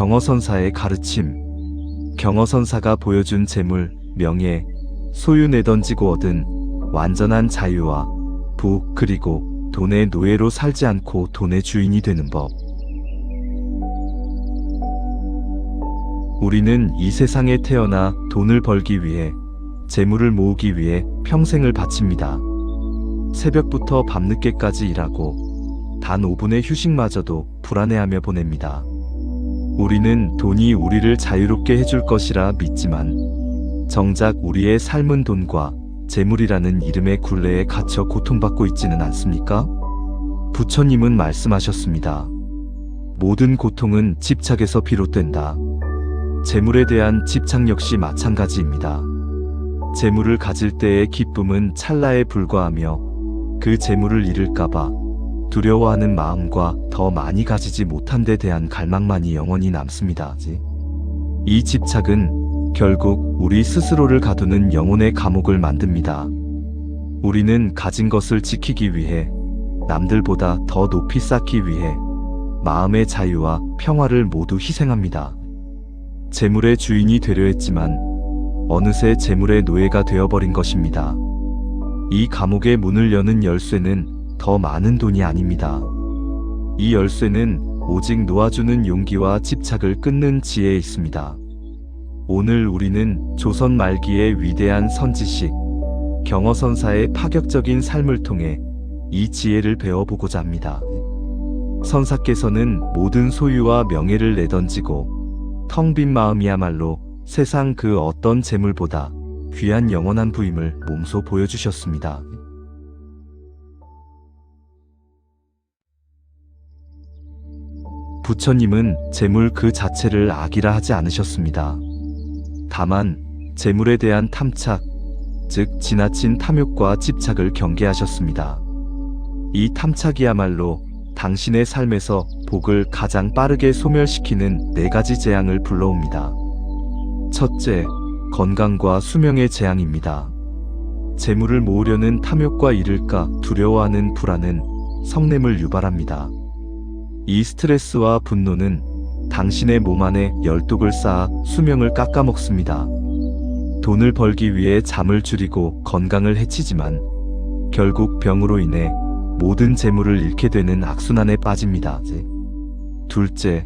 경허선사의 가르침. 경허선사가 보여준 재물, 명예, 소유 내던지고 얻은 완전한 자유와 부 그리고 돈의 노예로 살지 않고 돈의 주인이 되는 법. 우리는 이 세상에 태어나 돈을 벌기 위해, 재물을 모으기 위해 평생을 바칩니다. 새벽부터 밤늦게까지 일하고 단 5분의 휴식마저도 불안해하며 보냅니다. 우리는 돈이 우리를 자유롭게 해줄 것이라 믿지만 정작 우리의 삶은 돈과 재물이라는 이름의 굴레에 갇혀 고통받고 있지는 않습니까? 부처님은 말씀하셨습니다. 모든 고통은 집착에서 비롯된다. 재물에 대한 집착 역시 마찬가지입니다. 재물을 가질 때의 기쁨은 찰나에 불과하며 그 재물을 잃을까봐 두려워하는 마음과 더 많이 가지지 못한 데 대한 갈망만이 영원히 남습니다. 이 집착은 결국 우리 스스로를 가두는 영혼의 감옥을 만듭니다. 우리는 가진 것을 지키기 위해, 남들보다 더 높이 쌓기 위해 마음의 자유와 평화를 모두 희생합니다. 재물의 주인이 되려 했지만 어느새 재물의 노예가 되어버린 것입니다. 이 감옥의 문을 여는 열쇠는 더 많은 돈이 아닙니다. 이 열쇠는 오직 놓아주는 용기와 집착을 끊는 지혜에 있습니다. 오늘 우리는 조선 말기의 위대한 선지식 경허선사의 파격적인 삶을 통해 이 지혜를 배워보고자 합니다. 선사께서는 모든 소유와 명예를 내던지고 텅 빈 마음이야말로 세상 그 어떤 재물보다 귀한 영원한 부임을 몸소 보여주셨습니다. 부처님은 재물 그 자체를 악이라 하지 않으셨습니다. 다만 재물에 대한 탐착, 즉 지나친 탐욕과 집착을 경계하셨습니다. 이 탐착이야말로 당신의 삶에서 복을 가장 빠르게 소멸시키는 4가지 재앙을 불러옵니다. 첫째, 건강과 수명의 재앙입니다. 재물을 모으려는 탐욕과 잃을까 두려워하는 불안은 성냄을 유발합니다. 이 스트레스와 분노는 당신의 몸 안에 열독을 쌓아 수명을 깎아먹습니다. 돈을 벌기 위해 잠을 줄이고 건강을 해치지만 결국 병으로 인해 모든 재물을 잃게 되는 악순환에 빠집니다. 둘째,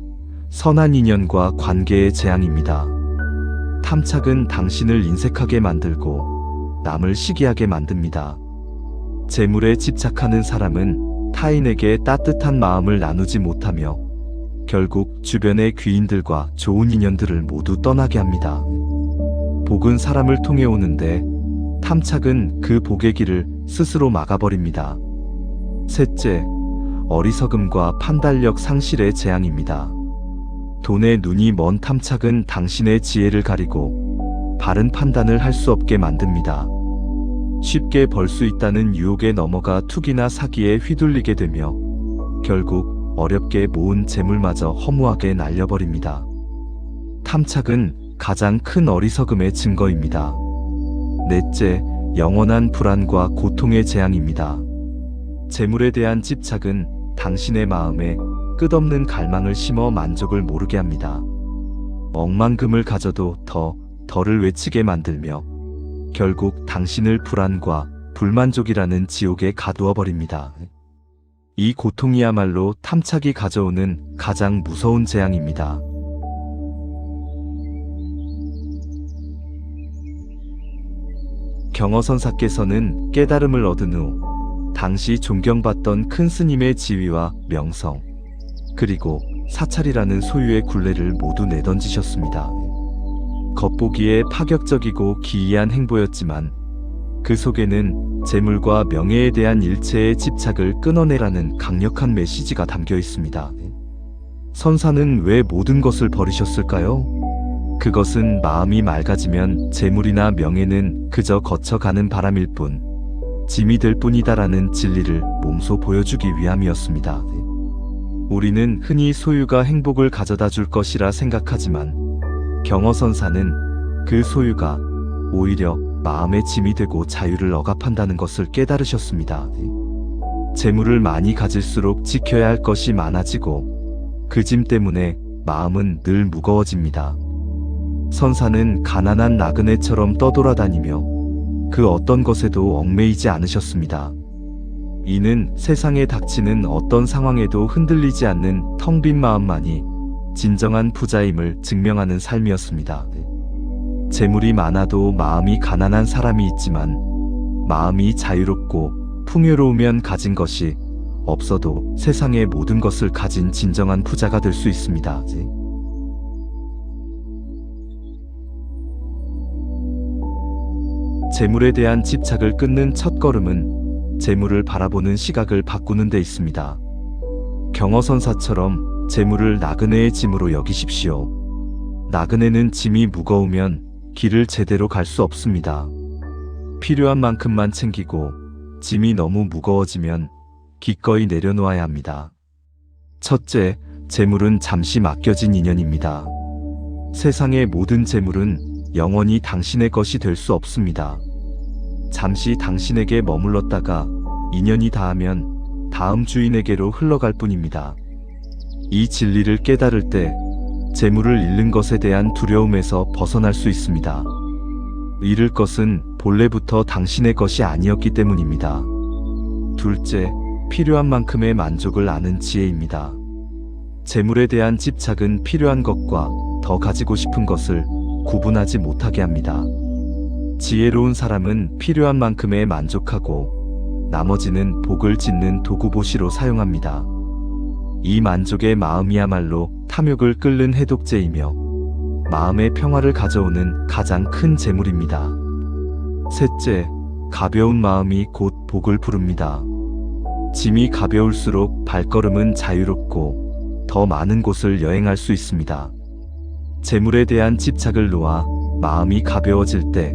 선한 인연과 관계의 재앙입니다. 탐착은 당신을 인색하게 만들고 남을 시기하게 만듭니다. 재물에 집착하는 사람은 타인에게 따뜻한 마음을 나누지 못하며 결국 주변의 귀인들과 좋은 인연들을 모두 떠나게 합니다. 복은 사람을 통해 오는데 탐착은 그 복의 길을 스스로 막아버립니다. 셋째, 어리석음과 판단력 상실의 재앙입니다. 돈에 눈이 먼 탐착은 당신의 지혜를 가리고 바른 판단을 할 수 없게 만듭니다. 쉽게 벌 수 있다는 유혹에 넘어가 투기나 사기에 휘둘리게 되며 결국 어렵게 모은 재물마저 허무하게 날려버립니다. 탐착은 가장 큰 어리석음의 증거입니다. 넷째, 영원한 불안과 고통의 재앙입니다. 재물에 대한 집착은 당신의 마음에 끝없는 갈망을 심어 만족을 모르게 합니다. 억만금을 가져도 더를 외치게 만들며 결국 당신을 불안과 불만족이라는 지옥에 가두어 버립니다. 이 고통이야말로 탐착이 가져오는 가장 무서운 재앙입니다. 경허선사께서는 깨달음을 얻은 후 당시 존경받던 큰 스님의 지위와 명성, 그리고 사찰이라는 소유의 굴레를 모두 내던지셨습니다. 겉보기에 파격적이고 기이한 행보였지만 그 속에는 재물과 명예에 대한 일체의 집착을 끊어내라는 강력한 메시지가 담겨 있습니다. 선사는 왜 모든 것을 버리셨을까요? 그것은 마음이 맑아지면 재물이나 명예는 그저 거쳐가는 바람일 뿐, 짐이 될 뿐이다라는 진리를 몸소 보여주기 위함이었습니다. 우리는 흔히 소유가 행복을 가져다 줄 것이라 생각하지만 경허선사는 그 소유가 오히려 마음의 짐이 되고 자유를 억압한다는 것을 깨달으셨습니다. 재물을 많이 가질수록 지켜야 할 것이 많아지고 그 짐 때문에 마음은 늘 무거워집니다. 선사는 가난한 나그네처럼 떠돌아다니며 그 어떤 것에도 얽매이지 않으셨습니다. 이는 세상에 닥치는 어떤 상황에도 흔들리지 않는 텅 빈 마음만이 진정한 부자임을 증명하는 삶이었습니다. 재물이 많아도 마음이 가난한 사람이 있지만 마음이 자유롭고 풍요로우면 가진 것이 없어도 세상의 모든 것을 가진 진정한 부자가 될 수 있습니다. 재물에 대한 집착을 끊는 첫걸음은 재물을 바라보는 시각을 바꾸는 데 있습니다. 경허선사처럼 재물을 나그네의 짐으로 여기십시오. 나그네는 짐이 무거우면 길을 제대로 갈 수 없습니다. 필요한 만큼만 챙기고 짐이 너무 무거워지면 기꺼이 내려놓아야 합니다. 첫째, 재물은 잠시 맡겨진 인연입니다. 세상의 모든 재물은 영원히 당신의 것이 될 수 없습니다. 잠시 당신에게 머물렀다가 인연이 닿으면 다음 주인에게로 흘러갈 뿐입니다. 이 진리를 깨달을 때 재물을 잃는 것에 대한 두려움에서 벗어날 수 있습니다. 잃을 것은 본래부터 당신의 것이 아니었기 때문입니다. 둘째, 필요한 만큼의 만족을 아는 지혜입니다. 재물에 대한 집착은 필요한 것과 더 가지고 싶은 것을 구분하지 못하게 합니다. 지혜로운 사람은 필요한 만큼에 만족하고 나머지는 복을 짓는 도구보시로 사용합니다. 이 만족의 마음이야말로 탐욕을 끓는 해독제이며 마음의 평화를 가져오는 가장 큰 재물입니다. 셋째, 가벼운 마음이 곧 복을 부릅니다. 짐이 가벼울수록 발걸음은 자유롭고 더 많은 곳을 여행할 수 있습니다. 재물에 대한 집착을 놓아 마음이 가벼워질 때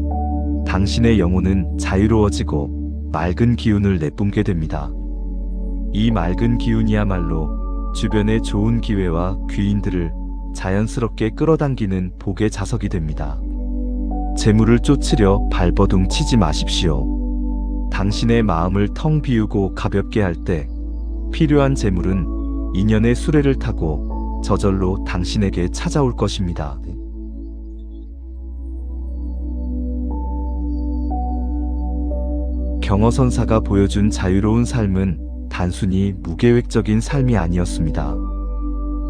당신의 영혼은 자유로워지고 맑은 기운을 내뿜게 됩니다. 이 맑은 기운이야말로 주변의 좋은 기회와 귀인들을 자연스럽게 끌어당기는 복의 자석이 됩니다. 재물을 쫓으려 발버둥 치지 마십시오. 당신의 마음을 텅 비우고 가볍게 할 때 필요한 재물은 인연의 수레를 타고 저절로 당신에게 찾아올 것입니다. 경허선사가 보여준 자유로운 삶은 단순히 무계획적인 삶이 아니었습니다.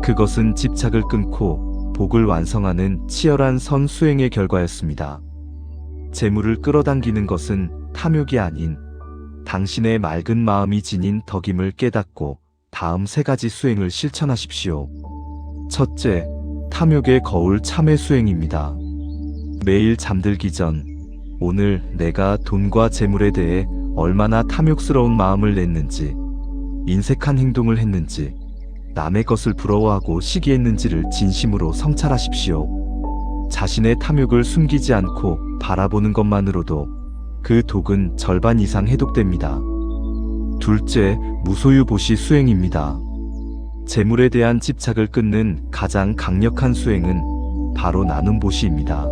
그것은 집착을 끊고 복을 완성하는 치열한 선수행의 결과였습니다. 재물을 끌어당기는 것은 탐욕이 아닌 당신의 맑은 마음이 지닌 덕임을 깨닫고 다음 세 가지 수행을 실천하십시오. 첫째, 탐욕의 거울 참회 수행입니다. 매일 잠들기 전 오늘 내가 돈과 재물에 대해 얼마나 탐욕스러운 마음을 냈는지, 인색한 행동을 했는지, 남의 것을 부러워하고 시기했는지를 진심으로 성찰하십시오. 자신의 탐욕을 숨기지 않고 바라보는 것만으로도 그 독은 절반 이상 해독됩니다. 둘째, 무소유보시 수행입니다. 재물에 대한 집착을 끊는 가장 강력한 수행은 바로 나눔보시입니다.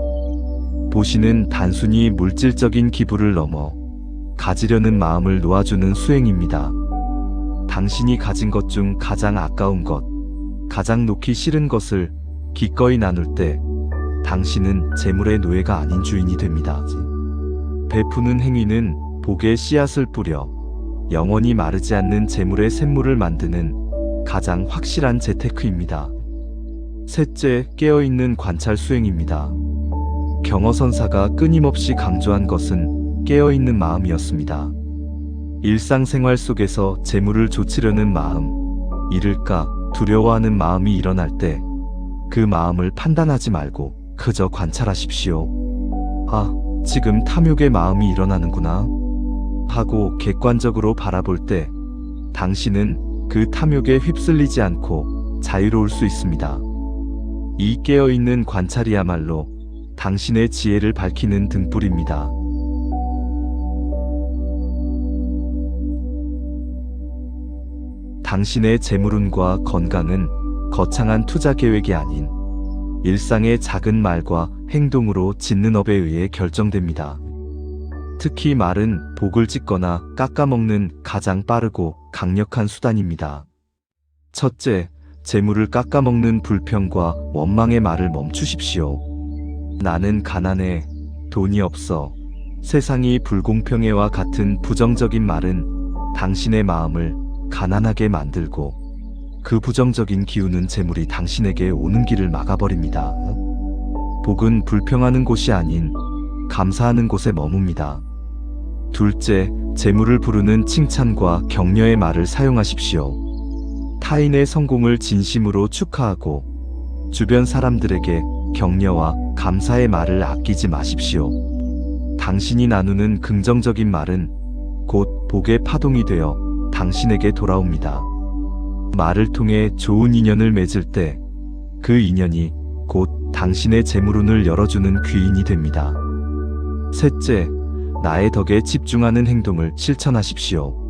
보시는 단순히 물질적인 기부를 넘어 가지려는 마음을 놓아주는 수행입니다. 당신이 가진 것 중 가장 아까운 것, 가장 놓기 싫은 것을 기꺼이 나눌 때 당신은 재물의 노예가 아닌 주인이 됩니다. 베푸는 행위는 복의 씨앗을 뿌려 영원히 마르지 않는 재물의 샘물을 만드는 가장 확실한 재테크입니다. 셋째, 깨어있는 관찰 수행입니다. 경허선사가 끊임없이 강조한 것은 깨어있는 마음이었습니다. 일상생활 속에서 재물을 좇으려는 마음, 잃을까 두려워하는 마음이 일어날 때 그 마음을 판단하지 말고 그저 관찰하십시오. 아, 지금 탐욕의 마음이 일어나는구나 하고 객관적으로 바라볼 때 당신은 그 탐욕에 휩쓸리지 않고 자유로울 수 있습니다. 이 깨어있는 관찰이야말로 당신의 지혜를 밝히는 등불입니다. 당신의 재물운과 건강은 거창한 투자 계획이 아닌 일상의 작은 말과 행동으로 짓는 업에 의해 결정됩니다. 특히 말은 복을 짓거나 깎아먹는 가장 빠르고 강력한 수단입니다. 첫째, 재물을 깎아먹는 불평과 원망의 말을 멈추십시오. 나는 가난해, 돈이 없어, 세상이 불공평해와 같은 부정적인 말은 당신의 마음을 가난하게 만들고 그 부정적인 기운은 재물이 당신에게 오는 길을 막아버립니다. 복은 불평하는 곳이 아닌 감사하는 곳에 머뭅니다. 둘째, 재물을 부르는 칭찬과 격려의 말을 사용하십시오. 타인의 성공을 진심으로 축하하고 주변 사람들에게 격려와 감사의 말을 아끼지 마십시오. 당신이 나누는 긍정적인 말은 곧 복의 파동이 되어 당신에게 돌아옵니다. 말을 통해 좋은 인연을 맺을 때 그 인연이 곧 당신의 재물운을 열어주는 귀인이 됩니다. 셋째, 나의 덕에 집중하는 행동을 실천하십시오.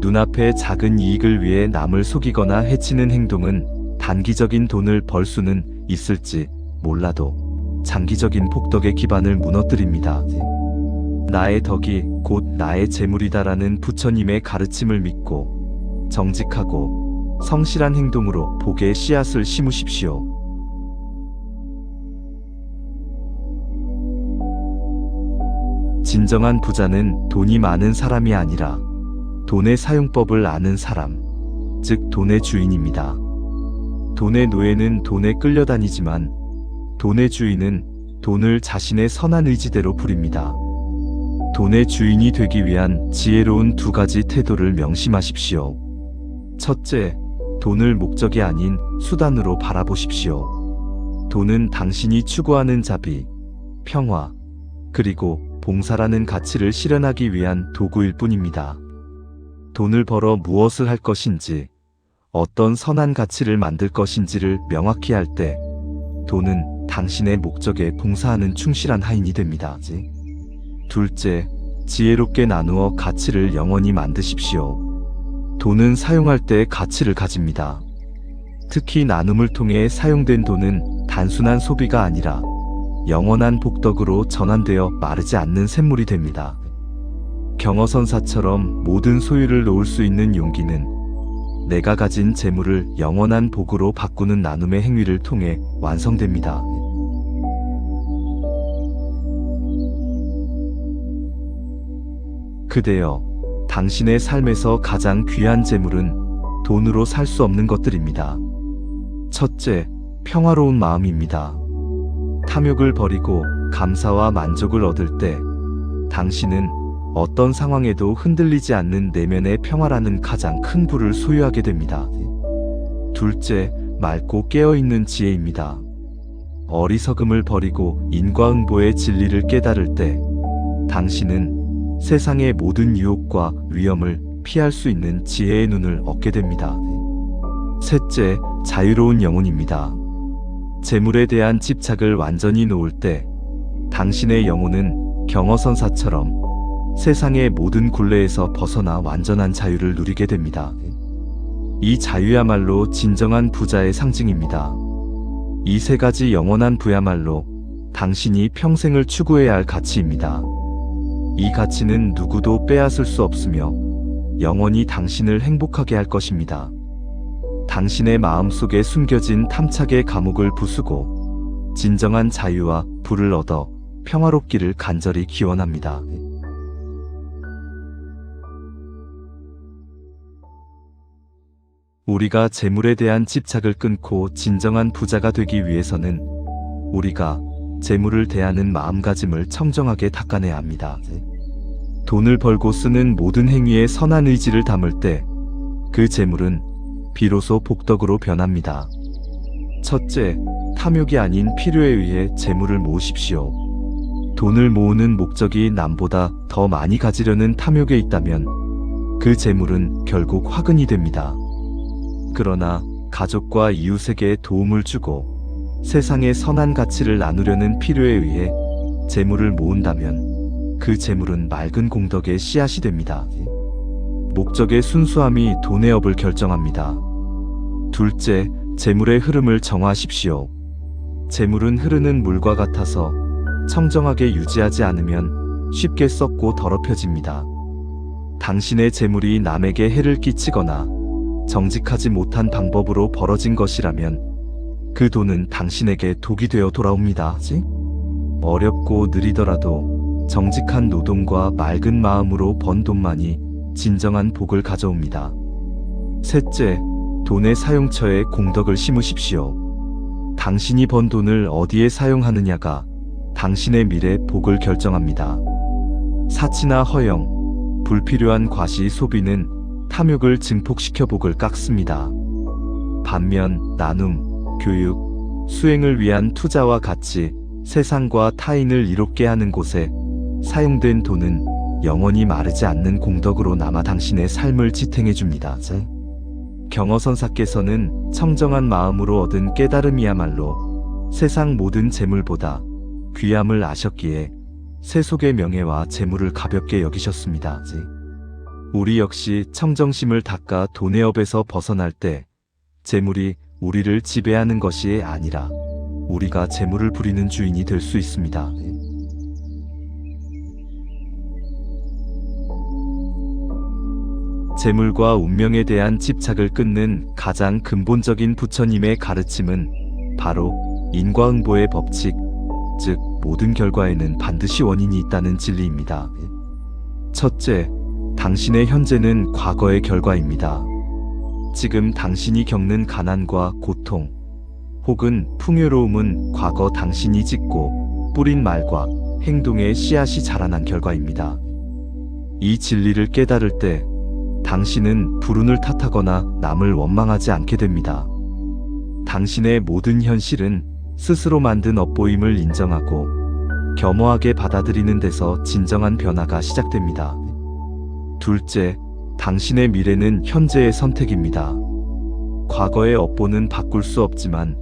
눈앞의 작은 이익을 위해 남을 속이거나 해치는 행동은 단기적인 돈을 벌 수는 있을지 몰라도 장기적인 복덕의 기반을 무너뜨립니다. 나의 덕이 곧 나의 재물이다라는 부처님의 가르침을 믿고 정직하고 성실한 행동으로 복의 씨앗을 심으십시오. 진정한 부자는 돈이 많은 사람이 아니라 돈의 사용법을 아는 사람, 즉 돈의 주인입니다. 돈의 노예는 돈에 끌려다니지만 돈의 주인은 돈을 자신의 선한 의지대로 부립니다. 돈의 주인이 되기 위한 지혜로운 두 가지 태도를 명심하십시오. 첫째, 돈을 목적이 아닌 수단으로 바라보십시오. 돈은 당신이 추구하는 자비, 평화, 그리고 봉사라는 가치를 실현하기 위한 도구일 뿐입니다. 돈을 벌어 무엇을 할 것인지, 어떤 선한 가치를 만들 것인지를 명확히 할 때 돈은 당신의 목적에 봉사하는 충실한 하인이 됩니다. 둘째, 지혜롭게 나누어 가치를 영원히 만드십시오. 돈은 사용할 때 가치를 가집니다. 특히 나눔을 통해 사용된 돈은 단순한 소비가 아니라 영원한 복덕으로 전환되어 마르지 않는 샘물이 됩니다. 경어선사처럼 모든 소유를 놓을 수 있는 용기는 내가 가진 재물을 영원한 복으로 바꾸는 나눔의 행위를 통해 완성됩니다. 그대여, 당신의 삶에서 가장 귀한 재물은 돈으로 살 수 없는 것들입니다. 첫째, 평화로운 마음입니다. 탐욕을 버리고 감사와 만족을 얻을 때 당신은 어떤 상황에도 흔들리지 않는 내면의 평화라는 가장 큰 부를 소유하게 됩니다. 둘째, 맑고 깨어있는 지혜입니다. 어리석음을 버리고 인과응보의 진리를 깨달을 때 당신은 세상의 모든 유혹과 위험을 피할 수 있는 지혜의 눈을 얻게 됩니다. 셋째, 자유로운 영혼입니다. 재물에 대한 집착을 완전히 놓을 때 당신의 영혼은 경어선사처럼 세상의 모든 굴레에서 벗어나 완전한 자유를 누리게 됩니다. 이 자유야말로 진정한 부자의 상징입니다. 이 세 가지 영원한 부야말로 당신이 평생을 추구해야 할 가치입니다. 이 가치는 누구도 빼앗을 수 없으며 영원히 당신을 행복하게 할 것입니다. 당신의 마음속에 숨겨진 탐착의 감옥을 부수고 진정한 자유와 부를 얻어 평화롭기를 간절히 기원합니다. 우리가 재물에 대한 집착을 끊고 진정한 부자가 되기 위해서는 우리가 재물을 대하는 마음가짐을 청정하게 닦아내야 합니다. 돈을 벌고 쓰는 모든 행위에 선한 의지를 담을 때 그 재물은 비로소 복덕으로 변합니다. 첫째, 탐욕이 아닌 필요에 의해 재물을 모으십시오. 돈을 모으는 목적이 남보다 더 많이 가지려는 탐욕에 있다면 그 재물은 결국 화근이 됩니다. 그러나 가족과 이웃에게 도움을 주고 세상의 선한 가치를 나누려는 필요에 의해 재물을 모은다면 그 재물은 맑은 공덕의 씨앗이 됩니다. 목적의 순수함이 돈의 업을 결정합니다. 둘째, 재물의 흐름을 정화하십시오. 재물은 흐르는 물과 같아서 청정하게 유지하지 않으면 쉽게 썩고 더럽혀집니다. 당신의 재물이 남에게 해를 끼치거나 정직하지 못한 방법으로 벌어진 것이라면 그 돈은 당신에게 독이 되어 돌아옵니다. 어렵고 느리더라도 정직한 노동과 맑은 마음으로 번 돈만이 진정한 복을 가져옵니다. 셋째, 돈의 사용처에 공덕을 심으십시오. 당신이 번 돈을 어디에 사용하느냐가 당신의 미래 복을 결정합니다. 사치나 허영, 불필요한 과시 소비는 탐욕을 증폭시켜 복을 깎습니다. 반면 나눔, 교육, 수행을 위한 투자와 같이 세상과 타인을 이롭게 하는 곳에 사용된 돈은 영원히 마르지 않는 공덕으로 남아 당신의 삶을 지탱해 줍니다. 경어선사께서는 청정한 마음으로 얻은 깨달음이야말로 세상 모든 재물보다 귀함을 아셨기에 세속의 명예와 재물을 가볍게 여기셨습니다. 우리 역시 청정심을 닦아 돈의 업에서 벗어날 때 재물이 우리를 지배하는 것이 아니라 우리가 재물을 부리는 주인이 될 수 있습니다. 재물과 운명에 대한 집착을 끊는 가장 근본적인 부처님의 가르침은 바로 인과응보의 법칙, 즉 모든 결과에는 반드시 원인이 있다는 진리입니다. 첫째, 당신의 현재는 과거의 결과입니다. 지금 당신이 겪는 가난과 고통, 혹은 풍요로움은 과거 당신이 짓고 뿌린 말과 행동의 씨앗이 자라난 결과입니다. 이 진리를 깨달을 때 당신은 불운을 탓하거나 남을 원망하지 않게 됩니다. 당신의 모든 현실은 스스로 만든 업보임을 인정하고 겸허하게 받아들이는 데서 진정한 변화가 시작됩니다. 둘째, 당신의 미래는 현재의 선택입니다. 과거의 업보는 바꿀 수 없지만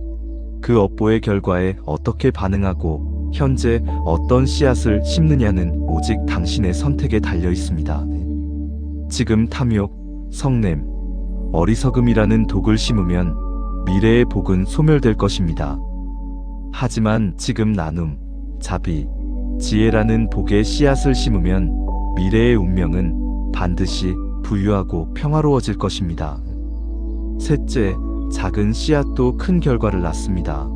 그 업보의 결과에 어떻게 반응하고 현재 어떤 씨앗을 심느냐는 오직 당신의 선택에 달려 있습니다. 지금 탐욕, 성냄, 어리석음이라는 독을 심으면 미래의 복은 소멸될 것입니다. 하지만 지금 나눔, 자비, 지혜라는 복의 씨앗을 심으면 미래의 운명은 반드시 부유하고 평화로워질 것입니다. 셋째, 작은 씨앗도 큰 결과를 낳습니다.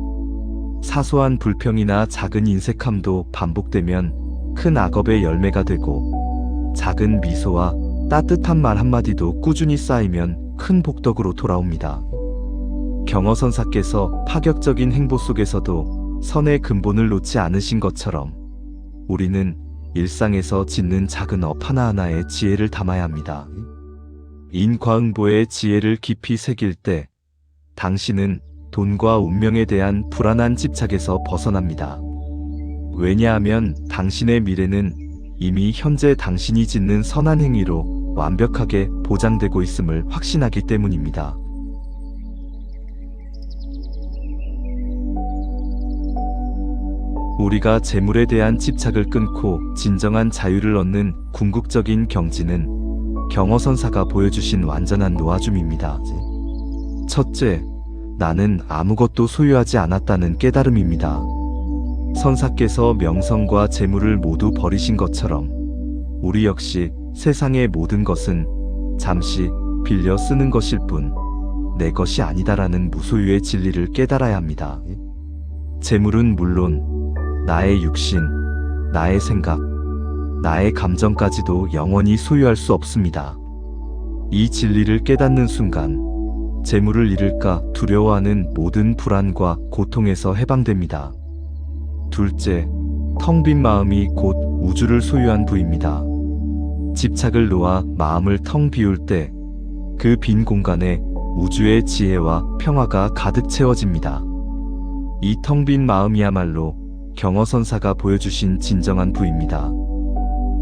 사소한 불평이나 작은 인색함도 반복되면 큰 악업의 열매가 되고 작은 미소와 따뜻한 말 한마디도 꾸준히 쌓이면 큰 복덕으로 돌아옵니다. 경어선사께서 파격적인 행보 속에서도 선의 근본을 놓지 않으신 것처럼 우리는 일상에서 짓는 작은 업 하나하나에 지혜를 담아야 합니다. 인과응보의 지혜를 깊이 새길 때 당신은 돈과 운명에 대한 불안한 집착에서 벗어납니다. 왜냐하면 당신의 미래는 이미 현재 당신이 짓는 선한 행위로 완벽하게 보장되고 있음을 확신하기 때문입니다. 우리가 재물에 대한 집착을 끊고 진정한 자유를 얻는 궁극적인 경지는 경어선사가 보여주신 완전한 노아줌입니다. 첫째, 나는 아무것도 소유하지 않았다는 깨달음입니다. 선사께서 명성과 재물을 모두 버리신 것처럼 우리 역시 세상의 모든 것은 잠시 빌려 쓰는 것일 뿐 내 것이 아니다라는 무소유의 진리를 깨달아야 합니다. 재물은 물론 나의 육신, 나의 생각, 나의 감정까지도 영원히 소유할 수 없습니다. 이 진리를 깨닫는 순간 재물을 잃을까 두려워하는 모든 불안과 고통에서 해방됩니다. 둘째, 텅 빈 마음이 곧 우주를 소유한 부입니다. 집착을 놓아 마음을 텅 비울 때 그 빈 공간에 우주의 지혜와 평화가 가득 채워집니다. 이 텅 빈 마음이야말로 경어선사가 보여주신 진정한 부입니다.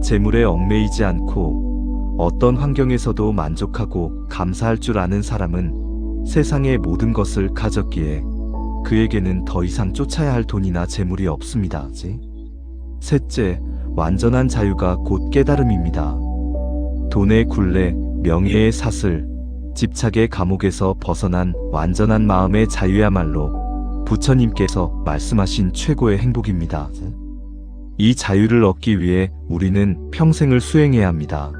재물에 얽매이지 않고 어떤 환경에서도 만족하고 감사할 줄 아는 사람은 세상의 모든 것을 가졌기에 그에게는 더 이상 쫓아야 할 돈이나 재물이 없습니다. 셋째, 완전한 자유가 곧 깨달음입니다. 돈의 굴레, 명예의 사슬, 집착의 감옥에서 벗어난 완전한 마음의 자유야말로 부처님께서 말씀하신 최고의 행복입니다. 이 자유를 얻기 위해 우리는 평생을 수행해야 합니다.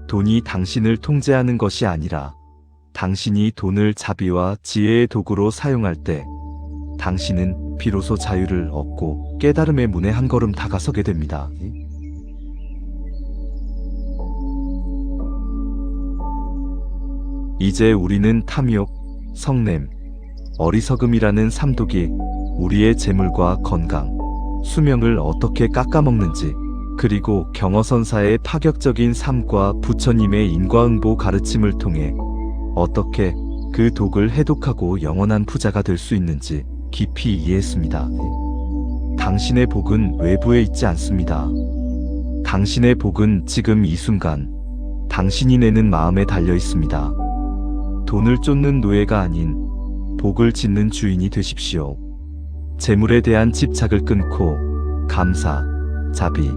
돈이 당신을 통제하는 것이 아니라 당신이 돈을 자비와 지혜의 도구로 사용할 때 당신은 비로소 자유를 얻고 깨달음의 문에 한 걸음 다가서게 됩니다. 이제 우리는 탐욕, 성냄, 어리석음이라는 삼독이 우리의 재물과 건강, 수명을 어떻게 깎아먹는지, 그리고 경어선사의 파격적인 삶과 부처님의 인과응보 가르침을 통해 어떻게 그 독을 해독하고 영원한 부자가 될 수 있는지 깊이 이해했습니다. 당신의 복은 외부에 있지 않습니다. 당신의 복은 지금 이 순간 당신이 내는 마음에 달려 있습니다. 돈을 쫓는 노예가 아닌 복을 짓는 주인이 되십시오. 재물에 대한 집착을 끊고 감사, 자비,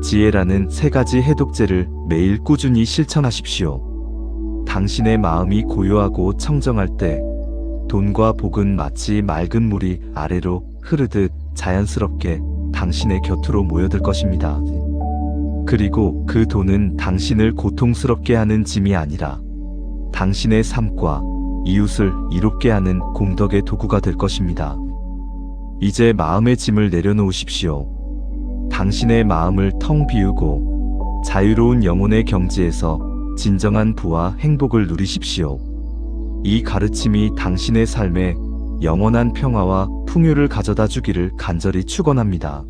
지혜라는 세 가지 해독제를 매일 꾸준히 실천하십시오. 당신의 마음이 고요하고 청정할 때 돈과 복은 마치 맑은 물이 아래로 흐르듯 자연스럽게 당신의 곁으로 모여들 것입니다. 그리고 그 돈은 당신을 고통스럽게 하는 짐이 아니라 당신의 삶과 이웃을 이롭게 하는 공덕의 도구가 될 것입니다. 이제 마음의 짐을 내려놓으십시오. 당신의 마음을 텅 비우고 자유로운 영혼의 경지에서 진정한 부와 행복을 누리십시오. 이 가르침이 당신의 삶에 영원한 평화와 풍요를 가져다 주기를 간절히 축원합니다.